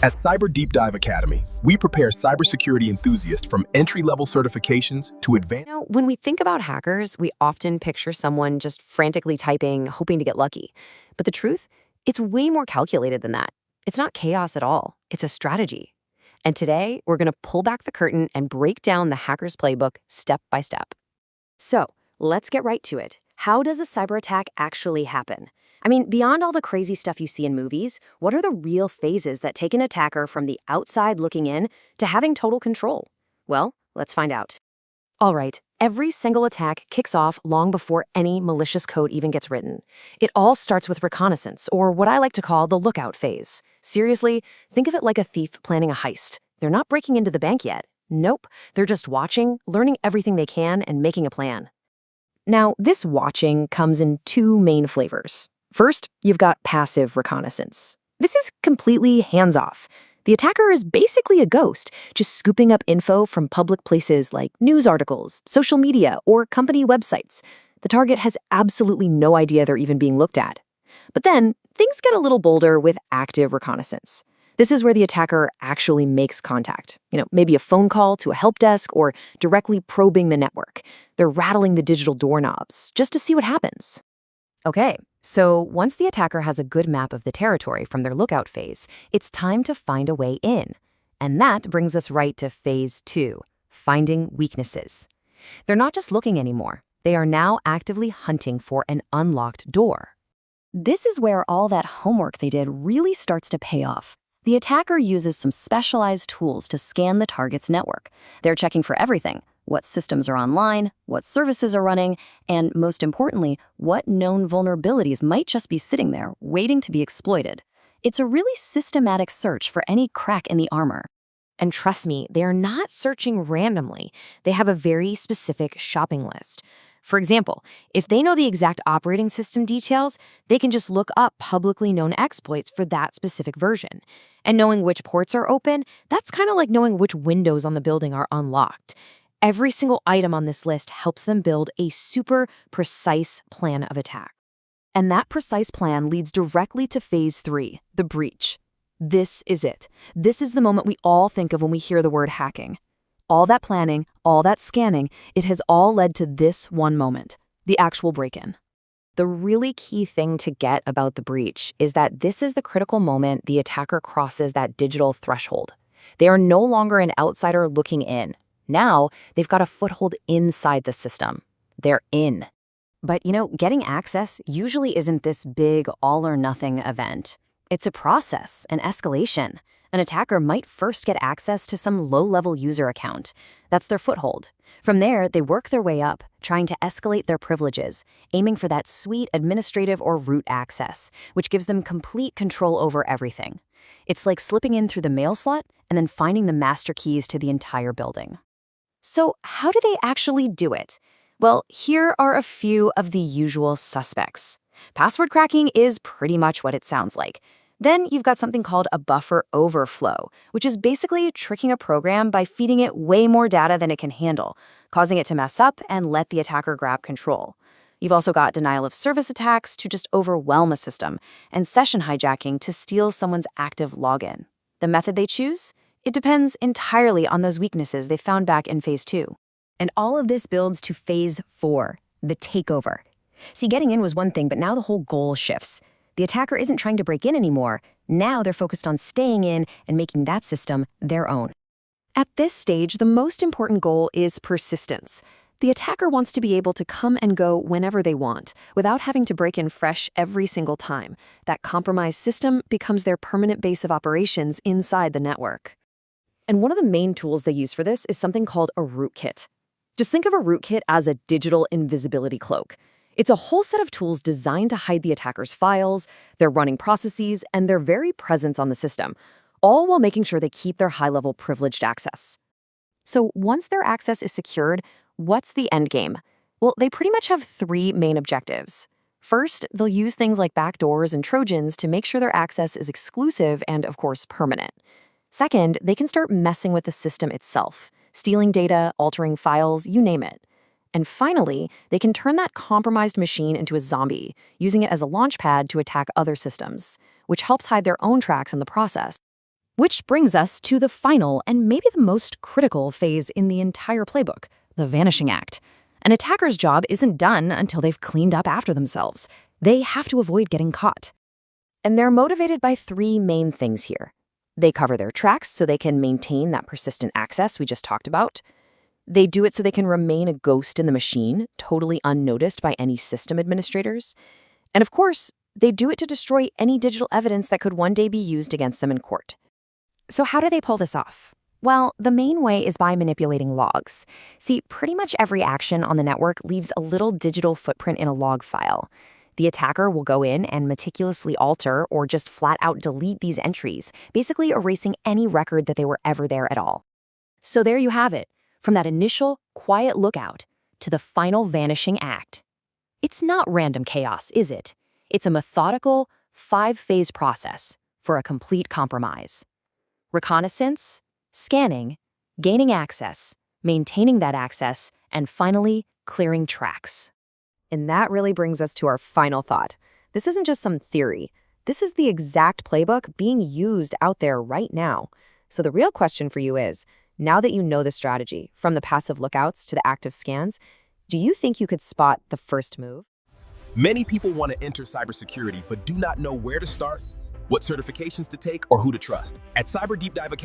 At Cyber Deep Dive Academy, we prepare cybersecurity enthusiasts from entry-level certifications to advanced. When we think about hackers, we often picture someone just frantically typing, hoping to get lucky. But the truth, it's way more calculated than that. It's not chaos at all. It's a strategy. And today, we're going to pull back the curtain and break down the hacker's playbook step by step. So, let's get right to it. How does a cyber attack actually happen? I mean, beyond all the crazy stuff you see in movies, what are the real phases that take an attacker from the outside looking in to having total control? Well, let's find out. All right, every single attack kicks off long before any malicious code even gets written. It all starts with reconnaissance, or what I like to call the lookout phase. Seriously, think of it like a thief planning a heist. They're not breaking into the bank yet. Nope, they're just watching, learning everything they can, and making a plan. Now, this watching comes in two main flavors. First, you've got passive reconnaissance. This is completely hands-off. The attacker is basically a ghost, just scooping up info from public places like news articles, social media, or company websites. The target has absolutely no idea they're even being looked at. But then, things get a little bolder with active reconnaissance. This is where the attacker actually makes contact. Maybe a phone call to a help desk or directly probing the network. They're rattling the digital doorknobs just to see what happens. Okay, so once the attacker has a good map of the territory from their lookout phase, it's time to find a way in. And that brings us right to phase 2, finding weaknesses. They're not just looking anymore. They are now actively hunting for an unlocked door. This is where all that homework they did really starts to pay off. The attacker uses some specialized tools to scan the target's network. They're checking for everything: what systems are online, what services are running, and most importantly, what known vulnerabilities might just be sitting there waiting to be exploited. It's a really systematic search for any crack in the armor. And trust me, they are not searching randomly. They have a very specific shopping list. For example, if they know the exact operating system details, they can just look up publicly known exploits for that specific version. And knowing which ports are open, that's kind of like knowing which windows on the building are unlocked. Every single item on this list helps them build a super precise plan of attack. And that precise plan leads directly to phase 3, the breach. This is it. This is the moment we all think of when we hear the word hacking. All that planning, all that scanning, it has all led to this one moment, the actual break-in. The really key thing to get about the breach is that this is the critical moment the attacker crosses that digital threshold. They are no longer an outsider looking in. Now, they've got a foothold inside the system. They're in. But getting access usually isn't this big all-or-nothing event. It's a process, an escalation. An attacker might first get access to some low-level user account. That's their foothold. From there, they work their way up, trying to escalate their privileges, aiming for that sweet administrative or root access, which gives them complete control over everything. It's like slipping in through the mail slot and then finding the master keys to the entire building. So how do they actually do it? Well, here are a few of the usual suspects. Password cracking is pretty much what it sounds like. Then you've got something called a buffer overflow, which is basically tricking a program by feeding it way more data than it can handle, causing it to mess up and let the attacker grab control. You've also got denial of service attacks to just overwhelm a system, and session hijacking to steal someone's active login. The method they choose? It depends entirely on those weaknesses they found back in phase 2. And all of this builds to phase 4, the takeover. See, getting in was one thing, but now the whole goal shifts. The attacker isn't trying to break in anymore. Now they're focused on staying in and making that system their own. At this stage, the most important goal is persistence. The attacker wants to be able to come and go whenever they want, without having to break in fresh every single time. That compromised system becomes their permanent base of operations inside the network. And one of the main tools they use for this is something called a rootkit. Just think of a rootkit as a digital invisibility cloak. It's a whole set of tools designed to hide the attacker's files, their running processes, and their very presence on the system, all while making sure they keep their high-level privileged access. So once their access is secured, what's the end game? Well, they pretty much have 3 main objectives. First, they'll use things like backdoors and Trojans to make sure their access is exclusive and, of course, permanent. Second, they can start messing with the system itself, stealing data, altering files, you name it. And finally, they can turn that compromised machine into a zombie, using it as a launchpad to attack other systems, which helps hide their own tracks in the process. Which brings us to the final and maybe the most critical phase in the entire playbook, the vanishing act. An attacker's job isn't done until they've cleaned up after themselves. They have to avoid getting caught. And they're motivated by three main things here. They cover their tracks so they can maintain that persistent access we just talked about. They do it so they can remain a ghost in the machine, totally unnoticed by any system administrators. And of course, they do it to destroy any digital evidence that could one day be used against them in court. So how do they pull this off? Well, the main way is by manipulating logs. See, pretty much every action on the network leaves a little digital footprint in a log file. The attacker will go in and meticulously alter or just flat out delete these entries, basically erasing any record that they were ever there at all. So there you have it, from that initial quiet lookout to the final vanishing act. It's not random chaos, is it? It's a methodical, 5-phase process for a complete compromise. Reconnaissance, scanning, gaining access, maintaining that access, and finally, clearing tracks. And that really brings us to our final thought. This isn't just some theory. This is the exact playbook being used out there right now. So the real question for you is, now that you know the strategy, from the passive lookouts to the active scans, do you think you could spot the first move? Many people want to enter cybersecurity but do not know where to start, what certifications to take, or who to trust. At Cyber Deep Dive Academy,